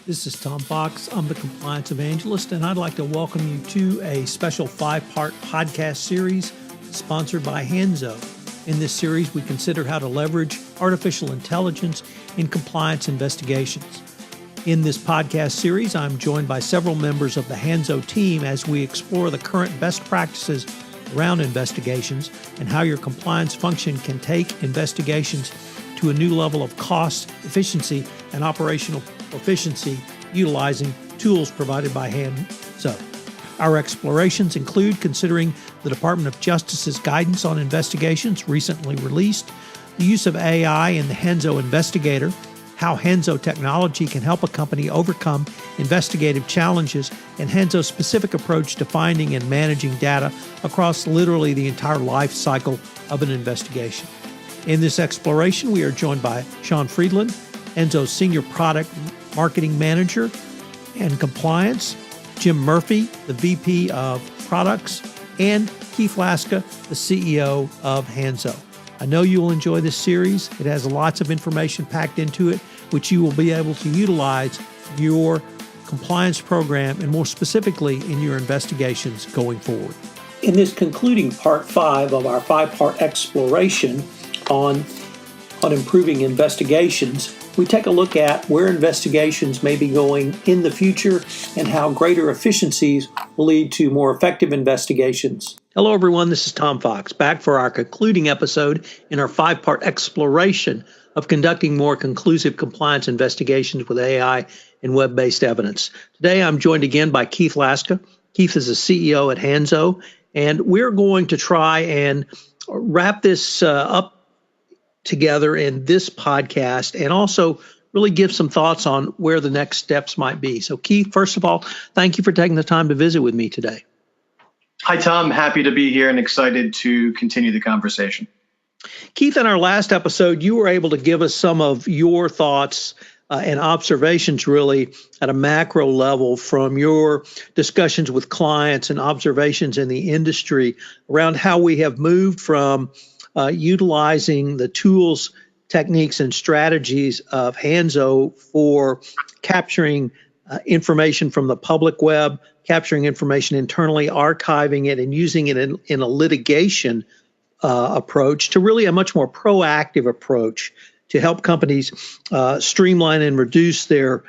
This is Tom Fox. I'm the Compliance Evangelist, and I'd like to welcome you to a special 5-part podcast series sponsored by Hanzo. In this series, we consider how to leverage artificial intelligence in compliance investigations. In this podcast series, I'm joined by several members of the Hanzo team as we explore the current best practices around investigations and how your compliance function can take investigations to a new level of cost, efficiency, and operational proficiency utilizing tools provided by Hanzo. Our explorations include considering the Department of Justice's guidance on investigations recently released, the use of AI in the Hanzo Investigator, how Hanzo technology can help a company overcome investigative challenges, and Hanzo's specific approach to finding and managing data across literally the entire life cycle of an investigation. In this exploration, we are joined by Sean Friedland, Hanzo's Senior Product Marketing Manager and Compliance, Jim Murphy, the VP of Products, and Keith Laska, the CEO of Hanzo. I know you will enjoy this series. It has lots of information packed into it, which you will be able to utilize in your compliance program and more specifically in your investigations going forward. In this concluding part 5 of our 5-part exploration on improving investigations, we take a look at where investigations may be going in the future and how greater efficiencies will lead to more effective investigations. Hello, everyone. This is Tom Fox, back for our concluding episode in our 5-part exploration of conducting more conclusive compliance investigations with AI and web-based evidence. Today, I'm joined again by Keith Laska. Keith is the CEO at Hanzo, and we're going to try and wrap this up together in this podcast and also really give some thoughts on where the next steps might be. So Keith, first of all, thank you for taking the time to visit with me today. Hi, Tom. Happy to be here and excited to continue the conversation. Keith, in our last episode, you were able to give us some of your thoughts and observations really at a macro level from your discussions with clients and observations in the industry around how we have moved from utilizing the tools, techniques, and strategies of Hanzo for capturing information from the public web, capturing information internally, archiving it, and using it in a litigation approach to really a much more proactive approach to help companies streamline and reduce their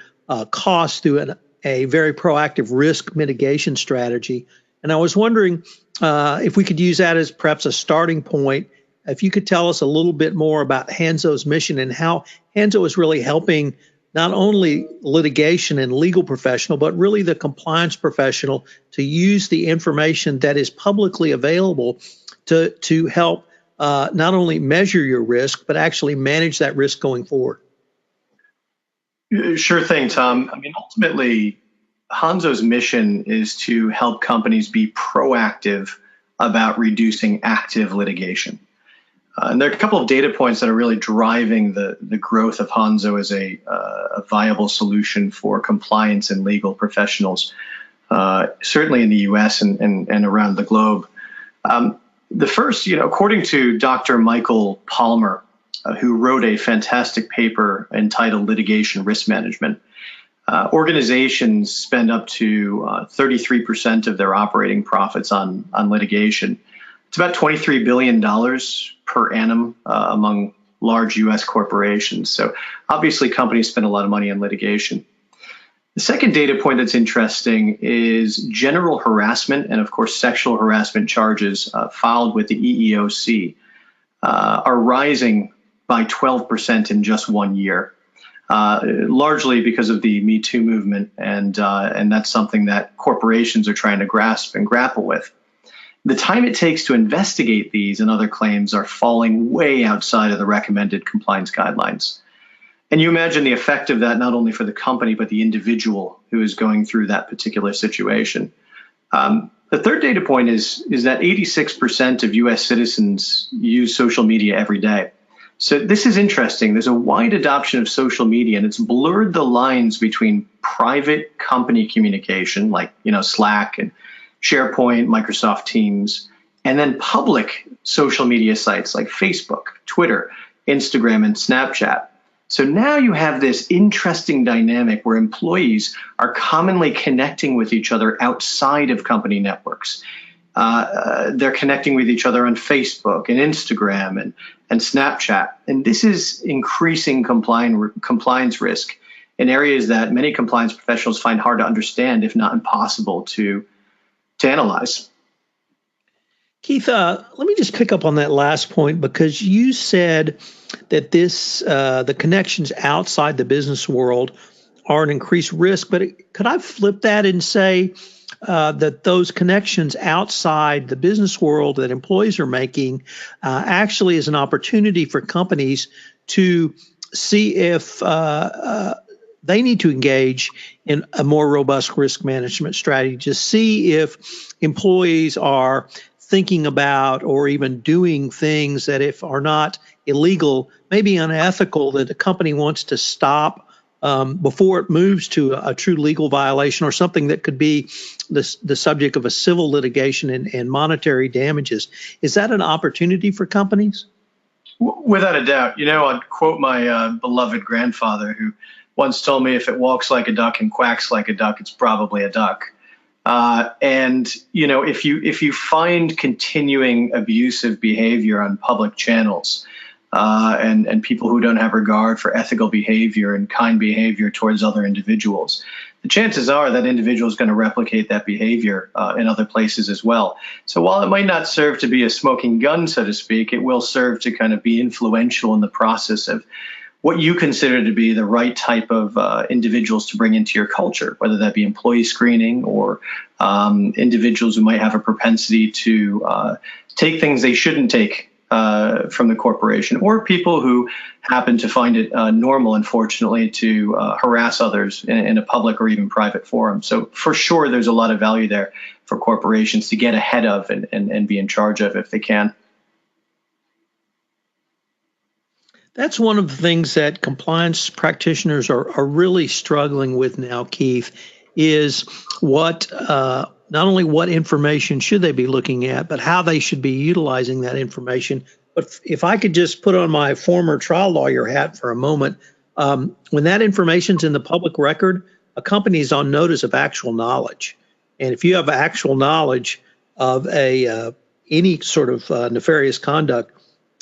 costs through a very proactive risk mitigation strategy. And I was wondering if we could use that as perhaps a starting point. If you could tell us a little bit more about Hanzo's mission and how Hanzo is really helping not only litigation and legal professional, but really the compliance professional to use the information that is publicly available to help not only measure your risk, but actually manage that risk going forward. Sure thing, Tom. I mean, ultimately, Hanzo's mission is to help companies be proactive about reducing active litigation. And there are a couple of data points that are really driving the growth of Hanzo as a viable solution for compliance and legal professionals, certainly in the U.S. and around the globe. The first, according to Dr. Michael Palmer, who wrote a fantastic paper entitled Litigation Risk Management, organizations spend up to 33% of their operating profits on litigation. It's about $23 billion per annum among large U.S. corporations. So obviously companies spend a lot of money on litigation. The second data point that's interesting is general harassment and, of course, sexual harassment charges filed with the EEOC are rising by 12% in just 1 year, largely because of the Me Too movement. And that's something that corporations are trying to grasp and grapple with. The time it takes to investigate these and other claims are falling way outside of the recommended compliance guidelines. And you imagine the effect of that not only for the company, but the individual who is going through that particular situation. The third data point is that 86% of U.S. citizens use social media every day. So this is interesting. There's a wide adoption of social media, and it's blurred the lines between private company communication, like Slack and SharePoint, Microsoft Teams, and then public social media sites like Facebook, Twitter, Instagram, and Snapchat. So now you have this interesting dynamic where employees are commonly connecting with each other outside of company networks. They're connecting with each other on Facebook and Instagram and Snapchat. And this is increasing compliance risk in areas that many compliance professionals find hard to understand, if not impossible to analyze. Keith, let me just pick up on that last point, because you said that the connections outside the business world are an increased risk. But could I flip that and say that those connections outside the business world that employees are making actually is an opportunity for companies to see if they need to engage in a more robust risk management strategy, to see if employees are thinking about or even doing things that, if are not illegal, maybe unethical, that the company wants to stop before it moves to a true legal violation or something that could be the subject of a civil litigation and monetary damages. Is that an opportunity for companies? Without a doubt. I'd quote my beloved grandfather, who once told me, if it walks like a duck and quacks like a duck, it's probably a duck. If you find continuing abusive behavior on public channels, and people who don't have regard for ethical behavior and kind behavior towards other individuals, the chances are that individual is going to replicate that behavior in other places as well. So while it might not serve to be a smoking gun, so to speak, it will serve to kind of be influential in the process of what you consider to be the right type of individuals to bring into your culture, whether that be employee screening or individuals who might have a propensity to take things they shouldn't take from the corporation, or people who happen to find it normal, unfortunately, to harass others in a public or even private forum. So for sure, there's a lot of value there for corporations to get ahead of and be in charge of if they can. That's one of the things that compliance practitioners are really struggling with now, Keith, is what not only what information should they be looking at, but how they should be utilizing that information. But if I could just put on my former trial lawyer hat for a moment, when that information's in the public record, a company is on notice of actual knowledge. And if you have actual knowledge of any sort of nefarious conduct,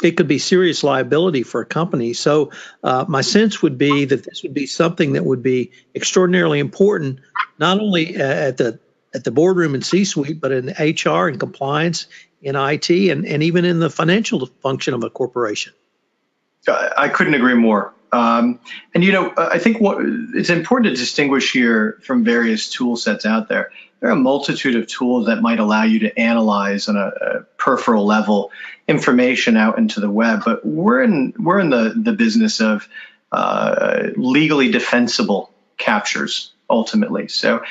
it could be serious liability for a company. So my sense would be that this would be something that would be extraordinarily important, not only at the boardroom and C-suite, but in HR and compliance, in IT, and even in the financial function of a corporation. I couldn't agree more. I think it's important to distinguish here from various tool sets out there. There are a multitude of tools that might allow you to analyze on a peripheral level information out into the web, but we're in the business of legally defensible captures ultimately. So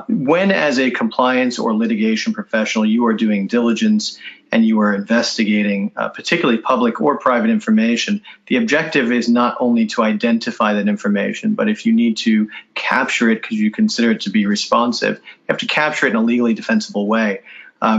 when, as a compliance or litigation professional, you are doing diligence and you are investigating particularly public or private information, the objective is not only to identify that information, but if you need to capture it because you consider it to be responsive, you have to capture it in a legally defensible way.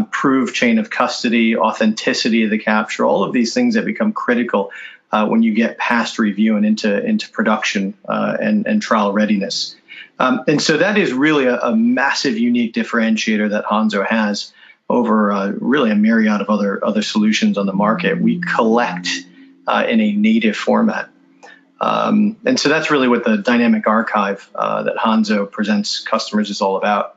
Prove chain of custody, authenticity of the capture, all of these things that become critical when you get past review and into production and trial readiness. And so that is really a massive, unique differentiator that Hanzo has over really a myriad of other solutions on the market. We collect in a native format. And so that's really what the dynamic archive that Hanzo presents customers is all about.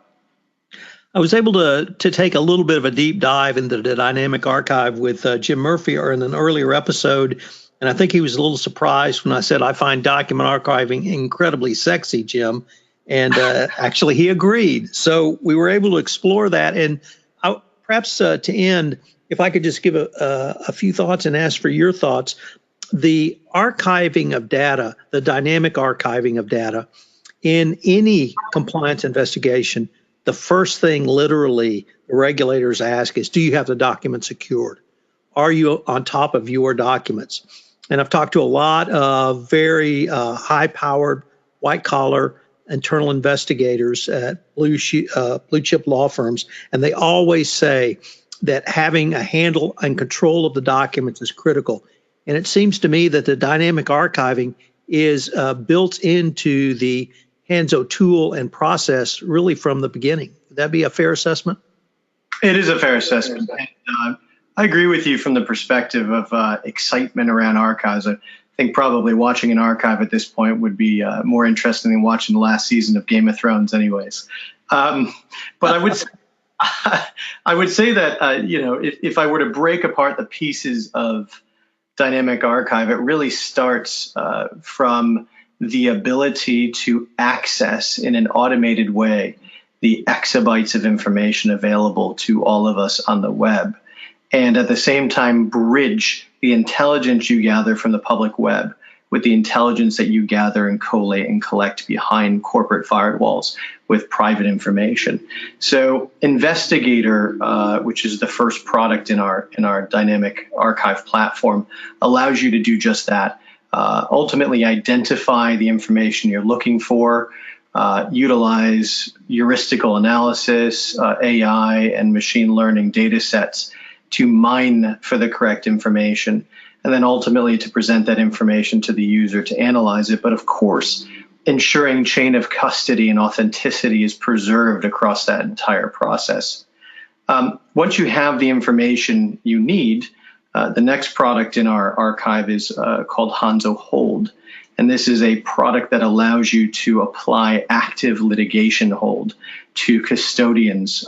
I was able to take a little bit of a deep dive into the dynamic archive with Jim Murphy in an earlier episode, and I think he was a little surprised when I said I find document archiving incredibly sexy, Jim, and actually he agreed. So we were able to explore that, and perhaps to end, if I could just give a few thoughts and ask for your thoughts. The archiving of data, the dynamic archiving of data in any compliance investigation, the first thing literally the regulators ask is, do you have the document secured? Are you on top of your documents? And I've talked to a lot of very high-powered, white-collar internal investigators at blue chip law firms, and they always say that having a handle and control of the documents is critical. And it seems to me that the dynamic archiving is built into the Hanzo tool and process really from the beginning. Would that be a fair assessment? It is a fair assessment. And, I agree with you from the perspective of excitement around archives. I think probably watching an archive at this point would be more interesting than watching the last season of Game of Thrones anyways. But I would say that, if I were to break apart the pieces of dynamic archive, it really starts from the ability to access in an automated way the exabytes of information available to all of us on the web, and at the same time bridge the intelligence you gather from the public web with the intelligence that you gather and collate and collect behind corporate firewalls with private information. So Investigator, which is the first product in our dynamic archive platform, allows you to do just that. Ultimately identify the information you're looking for, utilize heuristical analysis, AI, and machine learning data sets to mine for the correct information, and then ultimately to present that information to the user to analyze it. But of course, ensuring chain of custody and authenticity is preserved across that entire process. Once you have the information you need, the next product in our archive is called Hanzo Hold. And this is a product that allows you to apply active litigation hold to custodians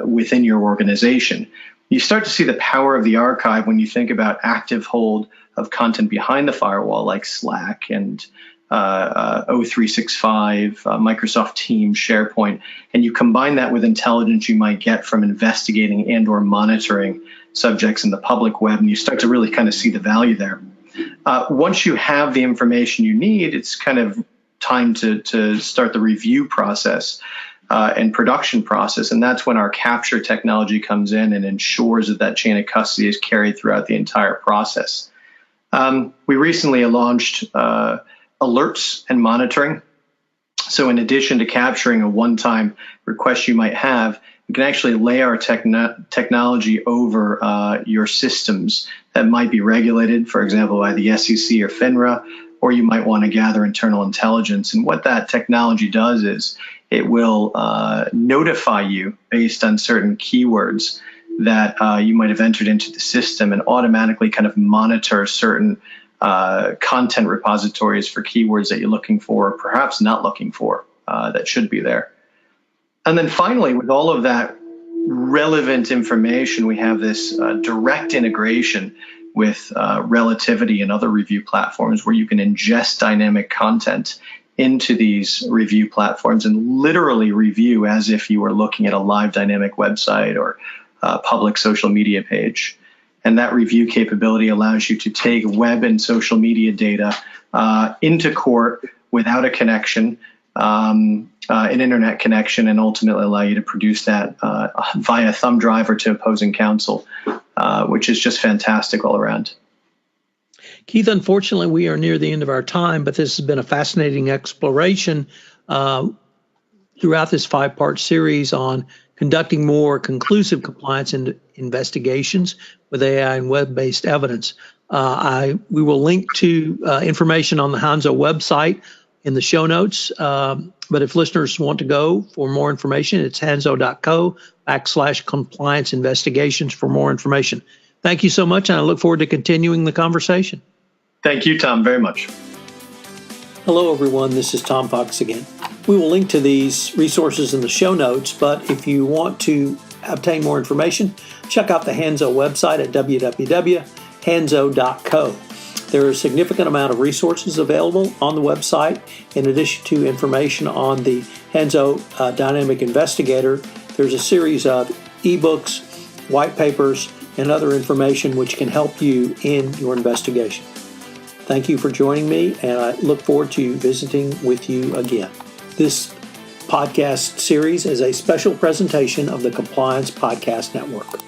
within your organization. You start to see the power of the archive when you think about active hold of content behind the firewall, like Slack and O365, Microsoft Teams, SharePoint, and you combine that with intelligence you might get from investigating and or monitoring subjects in the public web, and you start to really kind of see the value there. Once you have the information you need, it's kind of time to start the review process and production process, and that's when our capture technology comes in and ensures that that chain of custody is carried throughout the entire process. We recently launched alerts and monitoring. So in addition to capturing a one-time request you might have, we can actually lay our technology over your systems that might be regulated, for example, by the SEC or FINRA, or you might want to gather internal intelligence. And what that technology does is it will notify you based on certain keywords that you might have entered into the system, and automatically kind of monitor certain content repositories for keywords that you're looking for, or perhaps not looking for, that should be there. And then finally, with all of that relevant information, we have this direct integration with Relativity and other review platforms where you can ingest dynamic content into these review platforms and literally review as if you were looking at a live dynamic website or public social media page. And that review capability allows you to take web and social media data into court without a connection, an internet connection, and ultimately allow you to produce that via thumb drive or to opposing counsel, which is just fantastic all around. Keith, unfortunately, we are near the end of our time, but this has been a fascinating exploration throughout this 5-part series on conducting more conclusive compliance investigations with AI and web-based evidence. We will link to information on the Hanzo website in the show notes. But if listeners want to go for more information, it's hanzo.co/compliance investigations for more information. Thank you so much, and I look forward to continuing the conversation. Thank you, Tom, very much. Hello, everyone. This is Tom Fox again. We will link to these resources in the show notes, but if you want to obtain more information, check out the Hanzo website at www.hanzo.co. There are a significant amount of resources available on the website. In addition to information on the Hanzo Dynamic Investigator, there's a series of ebooks, white papers, and other information which can help you in your investigation. Thank you for joining me, and I look forward to visiting with you again. This podcast series is a special presentation of the Compliance Podcast Network.